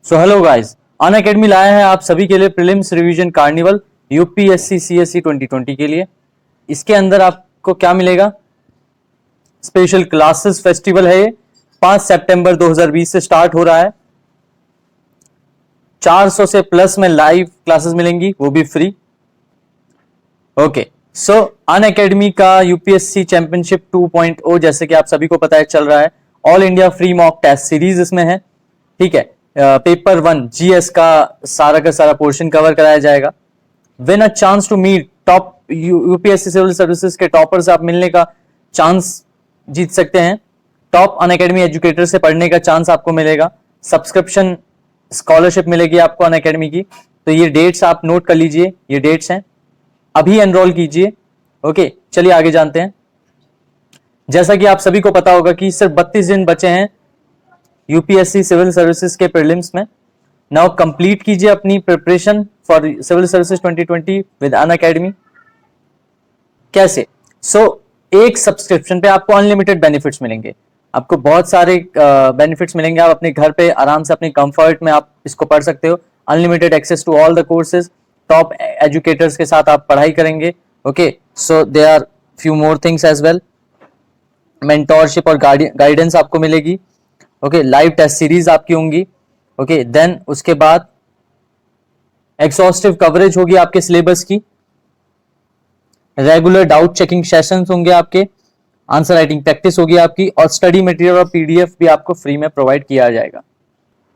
So hello guys, Unacademy लाया है आप सभी के लिए prelims revision carnival UPSC CSC 2020 के लिए। इसके अंदर आपको क्या मिलेगा? स्पेशल क्लासेस फेस्टिवल है ये। 5 सितंबर 2020 से स्टार्ट हो रहा है। 400 से प्लस में लाइव क्लासेस मिलेंगी, वो भी फ्री। ओके, सो अनअकैडमी का यूपीएससी चैंपियनशिप 2.0 जैसे कि आप सभी को पता है चल रहा है। All India free mock test series इसमें है, ठीक है। पेपर 1 जीएस का सारा पोर्शन कवर कराया जाएगा। Win a chance to meet top UPSC civil services के टॉपर से आप मिलने का चांस जीत सकते हैं। टॉप अनअकैडमी एजुकेटर से पढ़ने का चांस आपको मिलेगा। सब्सक्रिप्शन स्कॉलरशिप मिलेगी आपको अनअकैडमी की। तो ये डेट्स आप नोट कर लीजिए, ये डेट्स हैं, अभी एनरोल कीजिए। ओके, चलिए आगे जानते हैं। जैसा कि आप सभी को पता होगा कि सिर्फ 32 दिन बचे हैं यूपीएससी सिविल सर्विसेज के प्रीलिम्स में। नाउ कंप्लीट कीजिए अपनी preparation for civil services 2020 with Unacademy. कैसे? एक सब्सक्रिप्शन पे आपको अनलिमिटेड बेनिफिट्स मिलेंगे। आपको बहुत सारे बेनिफिट्स मिलेंगे। आप अपने घर पे आराम से अपने कंफर्ट में आप इसको पढ़ सकते हो। Unlimited access to all the courses, top educators के साथ आप पढ़ाई करेंगे। Okay, so they are few more things as well. Mentorship और गाइडेंस आपको मिलेगी। ओके, लाइव टेस्ट सीरीज आपकी होंगी। ओके, देन उसके बाद एक्सॉस्टिव कवरेज होगी आपके सिलेबस की। रेगुलर डाउट चेकिंग सेशंस होंगे आपके। आंसर राइटिंग प्रैक्टिस होगी आपकी, और स्टडी मटेरियल और पीडीएफ भी आपको फ्री में प्रोवाइड किया जाएगा।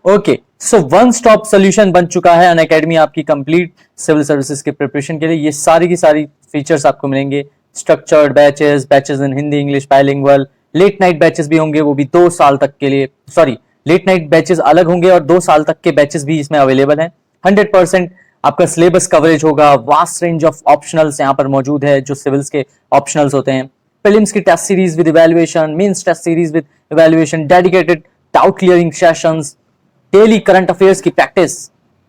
Okay, so one stop solution बन चुका है अनअकैडमी आपकी कंप्लीट सिविल सर्विसेज के प्रिपरेशन के लिए। ये सारी की सारी फीचर्स आपको मिलेंगे। Structured batches, batches in Hindi English bilingual, late night batches भी होंगे, वो भी 2 साल तक के लिए। सॉरी, लेट नाइट बैचेस अलग होंगे और 2 साल तक के बैचेस भी इसमें अवेलेबल हैं। 100% आपका सिलेबस कवरेज होगा। वास्ट रेंज ऑफ ऑप्शनल्स यहाँ पर मौजूद है, जो सिविल्स के ऑप्शनल्स होते हैं। प्रीलिम्स की test series with evaluation, mains test series with evaluation, dedicated doubt clearing sessions, daily current affairs की प्रैक्टिस,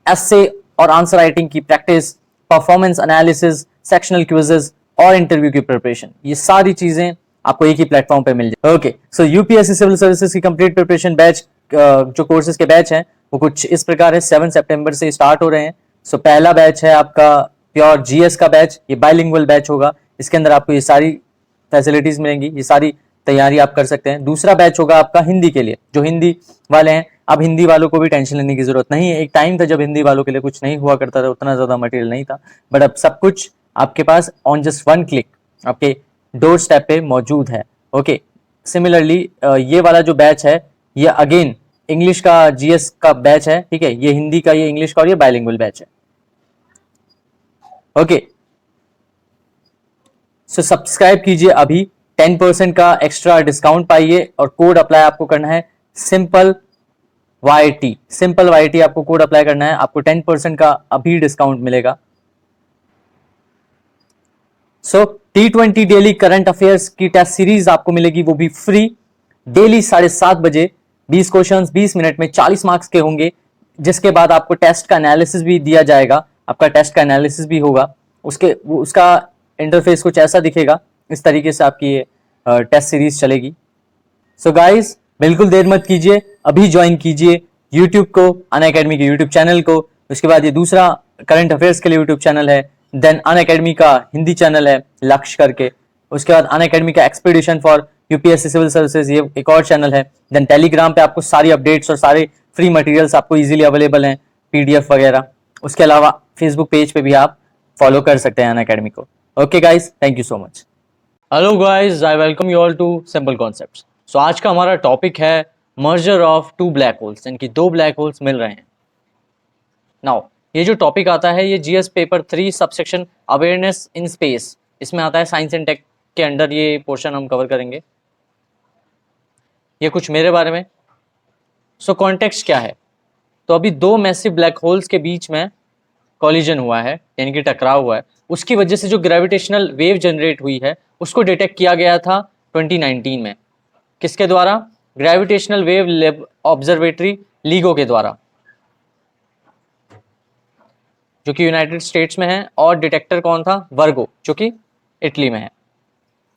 एसे और आंसर राइटिंग की practice, performance analysis, sectional quizzes और इंटरव्यू की प्रिपरेशन। ये सारी चीजें आपको एक ही प्लेटफॉर्म पे मिल जाए। ओके, सो यूपीएससी सिविल सर्विसेज की कंप्लीट प्रिपरेशन बैच, जो कोर्सेज के बैच हैं वो कुछ इस प्रकार है। 7 सितंबर से स्टार्ट हो रहे हैं। सो पहला बैच है आपका प्योर जीएस का बैच, ये बाइलिंगुअल बैच होगा। इसके अंदर आपको ये सारी फैसिलिटीज मिलेंगी, ये सारी तैयारी आप कर सकते हैं। दूसरा बैच होगा आपका हिंदी के लिए, जो हिंदी वाले हैं। अब हिंदी वालों को भी टेंशन लेने की जरूरत नहीं है। एक टाइम था जब हिंदी वालों के लिए कुछ नहीं हुआ करता था, उतना ज्यादा मटेरियल नहीं था, बट अब सब कुछ आपके पास ऑन जस्ट 1 क्लिक आपके डोर स्टेप पे मौजूद है। ओके, सिमिलरली ये वाला जो बैच है ये अगेन इंग्लिश का जीएस का बैच है, ठीक है। ये हिंदी का, ये इंग्लिश का, और ये बाइलिंगुअल बैच है। ओके, सो सब्सक्राइब कीजिए अभी, 10% का एक्स्ट्रा डिस्काउंट पाइए, और कोड अप्लाई आपको करना है सिंपल YT। सिंपल YT आपको कोड अप्लाई करना है, आपको 10% का अभी डिस्काउंट मिलेगा। सो T20 डेली करंट अफेयर्स की टेस्ट सीरीज आपको मिलेगी, वो भी फ्री। डेली 7:30 बजे 20 क्वेश्चंस 20 मिनट में 40 मार्क्स के होंगे, जिसके बाद आपको टेस्ट का एनालिसिस भी दिया जाएगा। आपका टेस्ट का एनालिसिस भी होगा। उसका इंटरफेस कुछ ऐसा दिखेगा, इस तरीके से आपकी ये टेस्ट सीरीज चलेगी। सो गाइस, बिल्कुल देर मत कीजिए, अभी ज्वाइन कीजिए यूट्यूब को, अनअकैडमी के यूट्यूब चैनल को। उसके बाद ये दूसरा करंट अफेयर्स के लिए यूट्यूब चैनल है। देन अनअकैडमी का हिंदी चैनल है लक्ष्य करके। उसके बाद अनअकैडमी का expedition for UPSC civil services, ये एक और चैनल है। देन टेलीग्राम पे आपको सारी अपडेट्स और सारे फ्री मटेरियल्स आपको इजीली अवेलेबल हैं, पीडीएफ वगैरह। उसके अलावा फेसबुक पेज पे भी आप फॉलो कर सकते हैं अनअकैडमी को। Okay guys, thank you so much. Hello guys, I welcome you all to simple concepts. So आज का हमारा टॉपिक है मर्जर ऑफ 2 ब्लैक होल्स, यानी कि 2 ब्लैक होल्स मिल रहे हैं। नाउ ये जो टॉपिक आता है ये GS paper 3 subsection awareness in space, इसमें आता है। साइंस एंड टेक के अंडर ये पोर्शन हम कवर करेंगे। ये कुछ मेरे बारे में। सो कॉन्टेक्स्ट क्या है? तो अभी 2 मैसिव ब्लैक होल्स के बीच में कॉलिजन हुआ है, यानी कि टकराव हुआ है। उसकी वजह से जो ग्रेविटेशनल वेव जनरेट हुई है उसको डिटेक्ट किया गया था 2019 में। किसके द्वारा? ग्रेविटेशनल वेव ऑब्जर्वेटरी लीगो के द्वारा, जो कि यूनाइटेड स्टेट्स में है। और डिटेक्टर कौन था? वर्गो, जो कि इटली में है।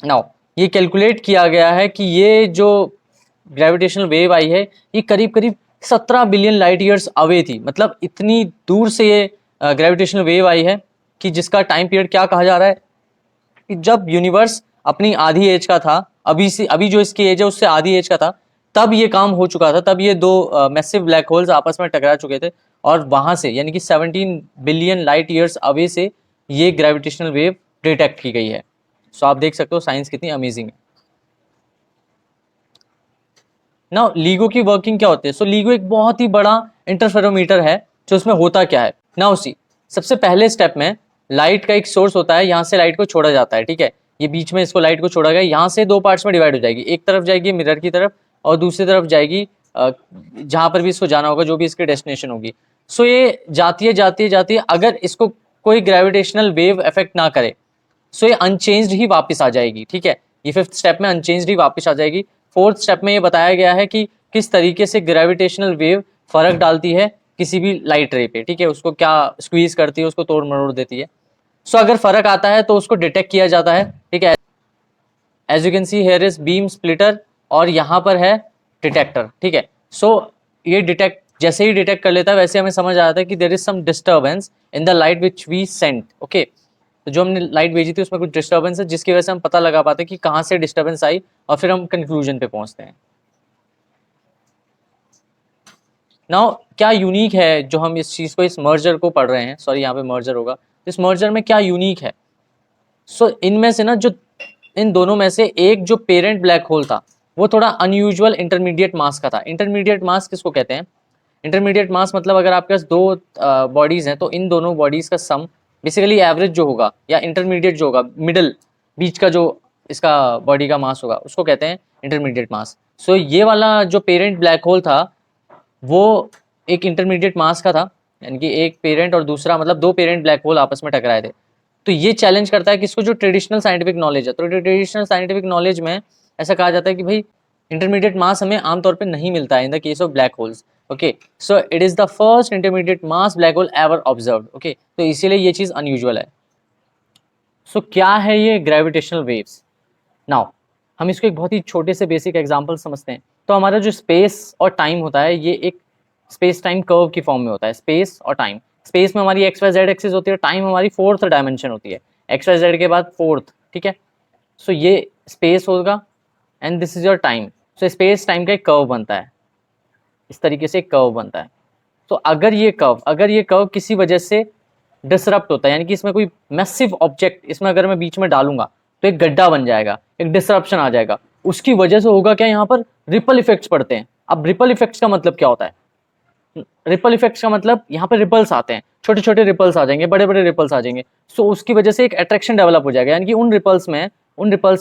नाउ ये कैलकुलेट किया गया है कि ये जो ग्रेविटेशनल वेव आई है ये करीब करीब 17 बिलियन लाइट ईयर्स अवे थी, मतलब इतनी दूर से ये ग्रेविटेशनल वेव आई है कि जिसका टाइम पीरियड क्या कहा जा रहा है कि जब यूनिवर्स अपनी आधी एज का था, अभी जो इसकी एज है उससे आधी एज का था, तब ये काम हो चुका था, तब ये दो मैसिव ब्लैक होल्स आपस में टकरा चुके थे और वहां से यानी कि 17 बिलियन लाइट ईयर्स अवे से ये ग्रेविटेशनल वेव डिटेक्ट की गई है। सो आप देख सकते हो साइंस कितनी अमेजिंग है। नाउ LIGO की वर्किंग क्या होती है? सो LIGO एक बहुत ही बड़ा इंटरफेरोमीटर है। जो उसमें होता क्या है, नाउ सी सबसे पहले स्टेप में लाइट का एक सोर्स होता है, यहाँ से लाइट को छोड़ा जाता है, ठीक है, ये बीच में इसको लाइट को छोड़ा गया, यहाँ से दो पार्ट्स में डिवाइड हो जाएगी, एक तरफ जाएगी मिरर की तरफ और दूसरी तरफ जाएगी जहां पर भी इसको जाना होगा, जो भी इसकी डेस्टिनेशन होगी। सो ये जाती है जाती है जाती है, अगर इसको कोई ग्रेविटेशनल वेव इफेक्ट ना करे सो ये अनचेंज्ड ही वापस आ जाएगी, ठीक है, ये फिफ्थ स्टेप में अनचेंज्ड ही वापस आ जाएगी। फोर्थ स्टेप में ये बताया गया है कि किस तरीके से ग्रेविटेशनल वेव फर्क डालती है किसी भी लाइट रे पे, ठीक है, उसको क्या स्क्वीज करती है, उसको तोड़ मरोड़ देती है। सो अगर फर्क आता है तो उसको डिटेक्ट किया जाता है, ठीक है, as you can see here is beam splitter और यहाँ पर है डिटेक्टर, ठीक है। सो ये डिटेक्ट जैसे ही डिटेक्ट कर लेता है वैसे हमें समझ आ जाता है कि there is some disturbance in the light which we sent, okay, तो जो हमने लाइट भेजी थी उसमें कुछ डिस्टर्बेंस है, जिसकी वजह से हम पता लगा पाते हैं कि कहाँ से डिस्टर्बेंस आई और फिर हम कंक्लूजन पे पहुंचते हैं। नाउ क्या यूनिक है जो हम इस चीज को, इस मर्जर को पढ़ रहे हैं, सॉरी यहाँ पे मर्जर होगा, इस मर्जर में क्या यूनिक है? सो इनमें से ना जो इन दोनों में से एक जो पेरेंट ब्लैक होल था वो थोड़ा अनयूजुअल इंटरमीडिएट मास का था। इंटरमीडिएट मास किसको कहते हैं? इंटरमीडिएट मास मतलब अगर आपके पास दो बॉडीज हैं तो इन दोनों बॉडीज का सम बेसिकली एवरेज जो होगा या इंटरमीडिएट जो होगा, मिडल बीच का जो इसका बॉडी का मास होगा उसको कहते हैं इंटरमीडिएट मास। सो ये वाला जो पेरेंट ब्लैक होल था वो एक इंटरमीडिएट मास का था, यानी कि एक पेरेंट और दूसरा, मतलब दो पेरेंट ब्लैक होल आपस में टकराए थे। तो ये चैलेंज करता है किसको? जो ट्रेडिशनल साइंटिफिक नॉलेज है। तो ट्रेडिशनल साइंटिफिक नॉलेज में ऐसा कहा जाता है कि भाई इंटरमीडिएट मास हमें आमतौर पे नहीं मिलता है in the case of black holes, okay, so it is the first intermediate mass black hole ever observed, okay, तो इसीलिए ये चीज अनयूजुअल है। सो क्या है ये ग्रेविटेशनल वेव्स? नाउ हम इसको एक बहुत ही छोटे से बेसिक एग्जांपल समझते हैं। तो हमारा जो स्पेस और टाइम होता है ये एक स्पेस टाइम कर्व की फॉर्म में होता है, स्पेस और टाइम। स्पेस में हमारी एक्स वाई जेड एक्सिस होती है, टाइम हमारी फोर्थ डायमेंशन होती है, एक्स वाई जेड के बाद फोर्थ, ठीक है। सो ये स्पेस होगा and this is your time. So space time का एक कर्व बनता है, इस तरीके से एक कर्व बनता है। तो अगर ये कर्व किसी वजह से डिसरप्ट होता है, यानी कि इसमें कोई मैसिव ऑब्जेक्ट इसमें अगर मैं बीच में डालूंगा तो एक गड्ढा बन जाएगा, एक डिसरप्शन आ जाएगा, उसकी वजह से होगा क्या, यहाँ पर रिपल इफेक्ट्स पड़ते हैं। अब रिपल इफेक्ट्स का मतलब क्या होता है? रिपल इफेक्ट्स का मतलब यहाँ पर रिपल्स आते हैं, छोटे छोटे रिपल्स आ जाएंगे, बड़े बड़े रिपल्स आ जाएंगे। सो उसकी वजह से एक अट्रैक्शन डेवलप हो जाएगा, यानी कि उन रिपल्स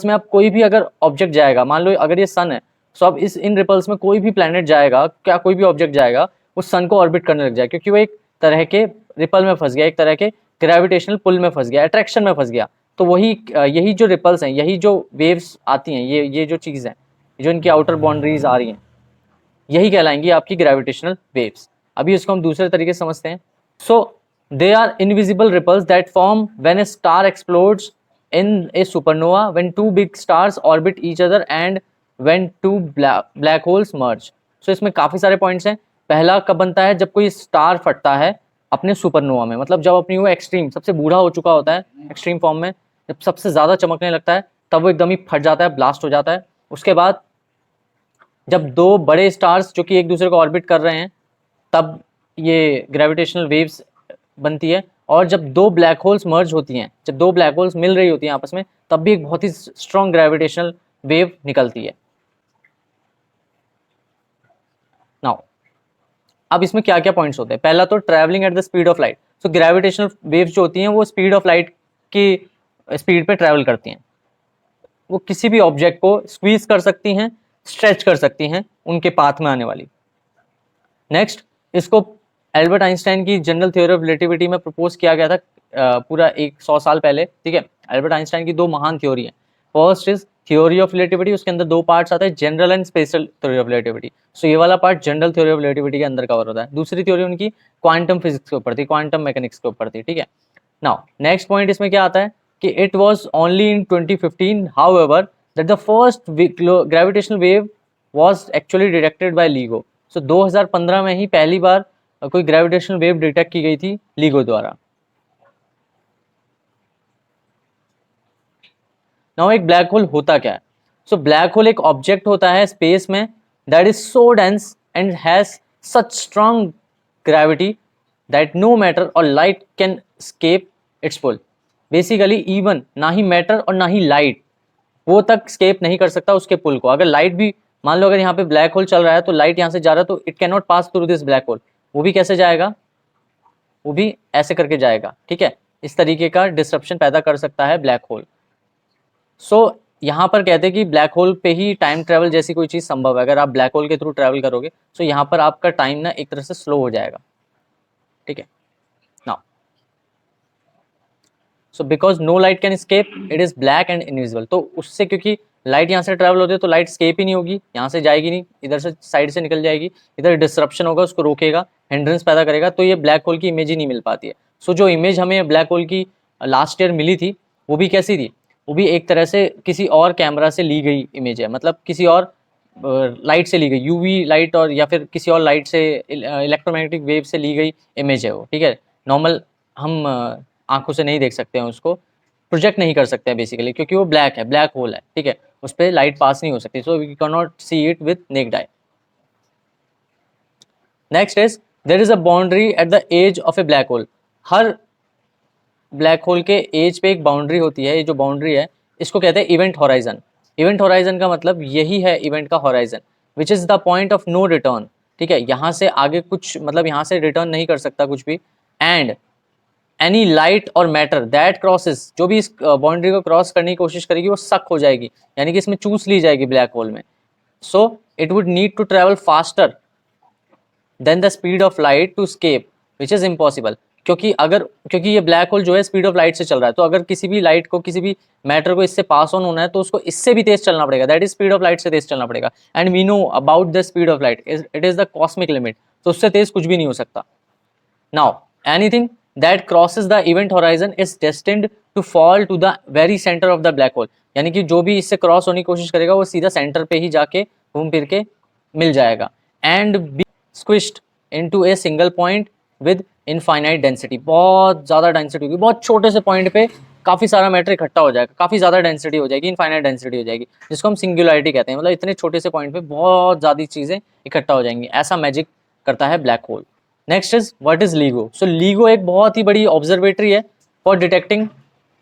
में अब कोई भी अगर ऑब्जेक्ट जाएगा, मान लो अगर ये सन है, सो अब इन रिपल्स में कोई भी प्लैनेट जाएगा, क्या कोई भी ऑब्जेक्ट जाएगा वो सन को ऑर्बिट करने लग जाएगा, क्योंकि वो एक तरह के रिपल में फंस गया, एक तरह के ग्रेविटेशनल पुल में फंस गया, अट्रैक्शन में फंस गया। तो वही यही जो रिपल्स हैं, यही जो वेव्स आती हैं, ये जो चीज़ है, जो इनकी आउटर बाउंड्रीज आ रही हैं, यही कहलाएंगी आपकी ग्रेविटेशनल वेव्स। अभी इसको हम दूसरे तरीके से समझते हैं। So they are invisible ripples that form when a star explodes in a supernova when two big stars orbit each other and when two black holes merge। so इसमें काफी सारे पॉइंट्स हैं। पहला कब बनता है? जब कोई स्टार फटता है अपने सुपरनोवा में, मतलब जब अपनी वो एक्सट्रीम सबसे बूढ़ा हो चुका होता है, एक्सट्रीम फॉर्म में जब सबसे ज्यादा चमकने लगता है तब वो एकदम ही फट जाता है, ब्लास्ट हो जाता है। उसके बाद जब दो बड़े स्टार्स जो कि एक दूसरे को ऑर्बिट कर रहे हैं तब ये ग्रेविटेशनल वेव्स बनती है। और जब दो ब्लैक होल्स मर्ज होती हैं, जब दो ब्लैक होल्स मिल रही होती हैं आपस में, तब भी एक बहुत ही स्ट्रॉन्ग ग्रेविटेशनल वेव निकलती है। नाउ अब इसमें क्या क्या पॉइंट्स होते हैं? पहला तो travelling at the speed of light. So gravitational waves जो होती हैं वो स्पीड ऑफ लाइट की स्पीड पे ट्रैवल करती हैं। वो किसी भी ऑब्जेक्ट को स्क्वीज कर सकती हैं, स्ट्रेच कर सकती हैं उनके पाथ में आने वाली। नेक्स्ट, इसको एल्बर्ट आइंस्टाइन की जनरल थ्योरी ऑफ रिलेटिविटी में प्रपोज किया गया था पूरा 100 साल पहले, ठीक है। एल्बर्ट आइंस्टाइन की दो महान थ्योरी है। First is theory of relativity, उसके अंदर दो पार्ट्स आते हैं, general and special theory of relativity. So ये वाला part general theory of relativity के अंदर कवर होता है। दूसरी थ्योरी उनकी क्वांटम फिजिक्स के ऊपर थी, क्वांटम मैकेनिक्स के ऊपर थी, ठीक है। नाउ नेक्स्ट पॉइंट इसमें क्या आता है कि it was only in 2015 however that the first gravitational wave was actually detected by LIGO। सो 2015 में ही पहली बार कोई ग्रेविटेशनल वेव डिटेक्ट की गई थी LIGO द्वारा। नाउ एक ब्लैक होल होता क्या है? सो ब्लैक होल एक ऑब्जेक्ट होता है स्पेस में that is so dense and has such strong gravity that no matter और light can escape its pull. Basically even ना ही मैटर और ना ही लाइट वो तक स्केप नहीं कर सकता उसके पुल को। अगर लाइट भी, मान लो अगर यहाँ पे ब्लैक होल चल रहा है तो लाइट यहाँ से जा रहा है तो it can not pass through this black hole. वो भी कैसे जाएगा? वो भी ऐसे करके जाएगा, ठीक है। इस तरीके का डिस्ट्रप्शन पैदा कर सकता है ब्लैक होल। सो यहाँ पर कहते हैं कि ब्लैक होल पे ही टाइम ट्रेवल जैसी कोई चीज संभव है। अगर आप ब्लैक होल के थ्रू ट्रेवल करोगे तो यहाँ पर आपका टाइम ना एक तरह से स्लो हो जाएगा, ठीक है। Now so because no light can escape it is black and invisible. तो उससे क्योंकि लाइट यहाँ से ट्रेवल होती है तो लाइट स्केप ही नहीं होगी, यहाँ से जाएगी नहीं, इधर से साइड से निकल जाएगी, इधर डिस्ट्रप्शन होगा, उसको रोकेगा, हिंड्रेंस पैदा करेगा, तो ये ब्लैक होल की इमेज ही नहीं मिल पाती है। सो जो इमेज हमें ब्लैक होल की लास्ट ईयर मिली थी वो भी कैसी थी? वो भी एक तरह से किसी और कैमरा से ली गई इमेज है, मतलब किसी और लाइट से ली गई, यूवी लाइट और या फिर किसी और लाइट से, इलेक्ट्रोमैग्नेटिक वेव से ली गई इमेज है वो, ठीक है। नॉर्मल हम आंखों से नहीं देख सकते हैं उसको, प्रोजेक्ट नहीं कर सकते हैं बेसिकली, क्योंकि वो ब्लैक है, ब्लैक होल है, ठीक है। उस पर लाइट पास नहीं हो सकती, so we can not see it with naked eye. Next is there is a boundary at the edge of a black hole. हर ब्लैक होल के एज पे एक बाउंड्री होती है, ये जो बाउंड्री है इसको कहते हैं इवेंट होराइजन। इवेंट होराइजन का मतलब यही है इवेंट का horizon, which is the point of no return, ठीक है। यहाँ से आगे कुछ, मतलब यहाँ से रिटर्न नहीं कर सकता कुछ भी। एंड एनी लाइट और मैटर दैट क्रॉसेस, जो भी इस बाउंड्री को क्रॉस करने की कोशिश करेगी वो सक हो जाएगी, यानी कि इसमें चूस ली जाएगी ब्लैक होल में। So it would need to travel faster than the speed of light to escape, which is impossible. क्योंकि ये ब्लैक होल जो है स्पीड ऑफ लाइट से चल रहा है, तो अगर किसी भी लाइट को, किसी भी मैटर को इससे पास ऑन होना है तो उसको इससे भी तेज चलना पड़ेगा, that is speed of light से तेज चलना पड़ेगा। And we know about the speed of light, it is the cosmic limit, तो उससे तेज कुछ भी नहीं हो सकता। Now anything that crosses the event horizon is destined to fall to the very center of the black hole, यानी कि जो भी इससे क्रॉस होने की कोशिश करेगा वो सीधा सेंटर पे ही जाके घूम फिर के मिल जाएगा। And be squished into a single point with infinite density, बहुत ज़्यादा डेंसिटी होगी, बहुत छोटे से पॉइंट पे काफ़ी सारा मैटर इकट्ठा हो जाएगा, काफ़ी ज़्यादा डेंसिटी हो जाएगी, इनफाइनाइट डेंसिटी हो जाएगी, जिसको हम सिंगुलैरिटी कहते हैं। मतलब इतने छोटे से पॉइंट पे बहुत ज़्यादा चीज़ें इकट्ठा हो जाएंगी, ऐसा मैजिक करता है black hole. Next is what is LIGO। So LIGO एक बहुत ही बड़ी ऑब्जर्वेटरी है for detecting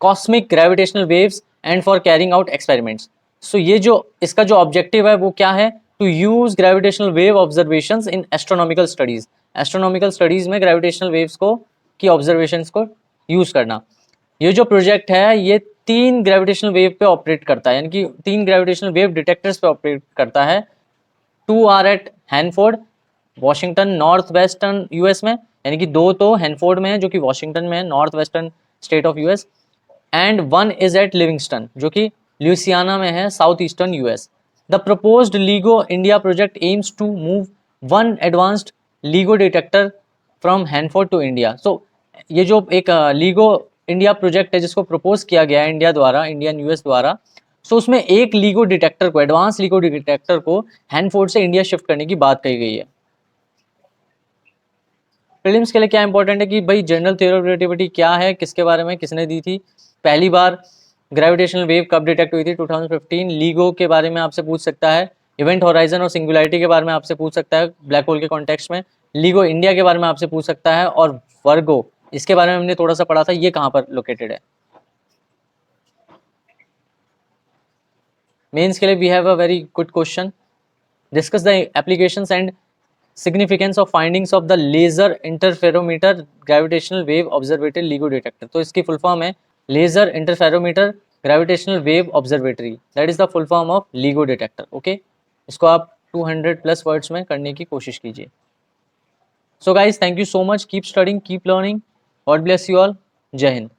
cosmic gravitational waves and for carrying out experiments. So ये जो इसका जो ऑब्जेक्टिव है वो क्या है? To use gravitational wave observations in astronomical studies. Astronomical studies में ग्रेविटेशनल वेव्स को की ऑब्जर्वेशंस को यूज करना। ये जो प्रोजेक्ट है ये 3 ग्रेविटेशनल वेव पे ऑपरेट करता है, यानी कि 3 ग्रेविटेशनल वेव डिटेक्टर्स पे ऑपरेट करता है। 2 are at Hanford Washington north western US में, यानी कि 2 तो हैनफोर्ड में है जो कि वॉशिंगटन में है, north western state of US. And 1 is at Livingston जो कि ल्यूसियाना में है, south eastern US. The proposed LIGO India project aims to move 1 advanced LIGO detector from Hanford to India. So ये जो एक LIGO इंडिया प्रोजेक्ट है जिसको propose किया गया है इंडिया द्वारा, इंडियन यूएस द्वारा, सो उसमें एक LIGO डिटेक्टर को, एडवांस LIGO डिटेक्टर को हैनफोर्ड से इंडिया शिफ्ट करने की बात कही गई है। प्रीलिम्स के लिए क्या इंपॉर्टेंट है कि भाई जनरल थ्योरी ऑफ रिलेटिविटी क्या है, किसके बारे में, किसने दी थी, पहली बार ग्रेविटेशनल वेव कब डिटेक्ट हुई थी 2015, LIGO के बारे में आपसे पूछ सकता है, इवेंट होराइजन और सिंगुलैरिटी के बारे में आपसे पूछ सकता है ब्लैक होल के कॉन्टेक्स्ट में, LIGO इंडिया के बारे में आपसे पूछ सकता है, और वर्गो इसके बारे में हमने थोड़ा सा पढ़ा था, ये कहाँ पर लोकेटेड है। मेंस के लिए we have a very good question, discuss the applications and significance of findings of the laser interferometer gravitational wave observatory LIGO detector. तो इसकी फुल फॉर्म है laser interferometer gravitational wave observatory, that is the full form of LIGO detector. Okay, इसको आप 200 plus words में करने की कोशिश कीजिए। So guys, thank you so much, keep studying, keep learning, God bless you all, जय हिंद।